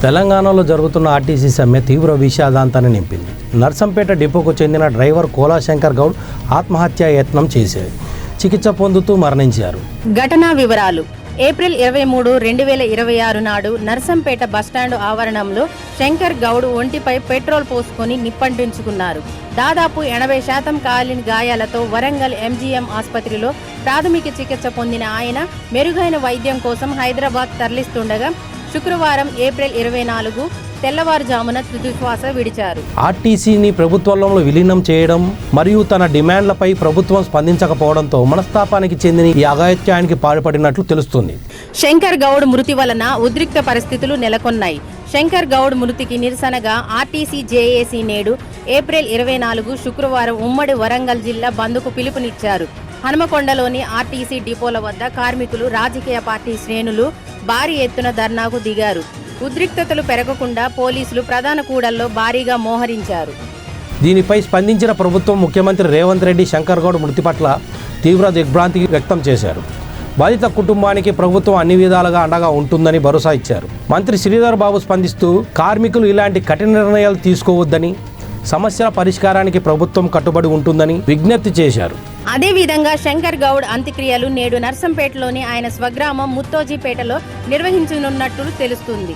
తెలంగాణలో జరుగుతున్న ఆర్టీసీ సమ్మె తీవ్ర విషాదాంతాన్ని నింపింది. నర్సంపేట డిపోకు చెందిన డ్రైవర్ కోలాశంకర్ గౌడ్ ఆత్మహత్యా యత్నం చేశారు. చికిత్స పొందుతూ మరణించారు. ఘటనా వివరాలు. ఏప్రిల్ 23, 2026 నాడు నర్సంపేట బస్టాండ్ ఆవరణంలో శంకర్ గౌడ్ ఒంటిపై పెట్రోల్ పోసుకొని నిప్పంటించుకున్నారు. దాదాపు 80% కాలిన గాయాలతో వరంగల్ ఎంజీఎం ఆసుపత్రిలో ప్రాథమిక చికిత్స పొందిన ఆయన మెరుగైన వైద్యం కోసం హైదరాబాద్ తరలిస్తుండగా శుక్రవారం ఏప్రిల్ 24 తెల్లవారుజామున తుదిశ్వాస విడిచారు. ఆర్టీసీని ప్రభుత్వంలో విలీనం చేయడం మరియు తన డిమాండ్లపై ప్రభుత్వం స్పందించకపోవడంతో మనస్తాపానికి చెందిన ఈ అఘాయిత్యానికి పాల్పడినట్లు తెలుస్తుంది. శంకర్ గౌడ్ మృతి వలన ఉద్రిక్త పరిస్థితులు నెలకొన్నాయి. శంకర్ గౌడ్ మృతికి నిరసనగా ఆర్టీసీ జేఏసీ నేడు ఏప్రిల్ 24 శుక్రవారం ఉమ్మడి వరంగల్ జిల్లా బంద్కు పిలుపునిచ్చారు. హనుమకొండలోని ఆర్టీసీ డిపోల వద్ద కార్మికులు, రాజకీయ పార్టీ శ్రేణులు భారీ ఎత్తున ధర్నాకు దిగారు. ఉద్రిక్తతలు పెరగకుండా పోలీసులు ప్రధాన కూడల్లో భారీగా మోహరించారు. దీనిపై స్పందించిన ప్రభుత్వం ముఖ్యమంత్రి రేవంత్ రెడ్డి శంకర్ గౌడ్ మృతి పట్ల తీవ్ర దిగ్భ్రాంతి వ్యక్తం చేశారు. బాధిత కుటుంబానికి ప్రభుత్వం అన్ని విధాలుగా అండగా ఉంటుందని భరోసా ఇచ్చారు. మంత్రి శ్రీధర్ బాబు స్పందిస్తూ కార్మికులు ఇలాంటి కఠిన నిర్ణయాలు తీసుకోవద్దని, సమస్యల పరిష్కారానికి ప్రభుత్వం కట్టుబడి ఉంటుందని విజ్ఞప్తి చేశారు. అదేవిధంగా శంకర్ గౌడ్ అంత్యక్రియలు నేడు నర్సంపేటలోని ఆయన స్వగ్రామం ముత్తోజీపేటలో నిర్వహించనున్నట్లు తెలుస్తుంది.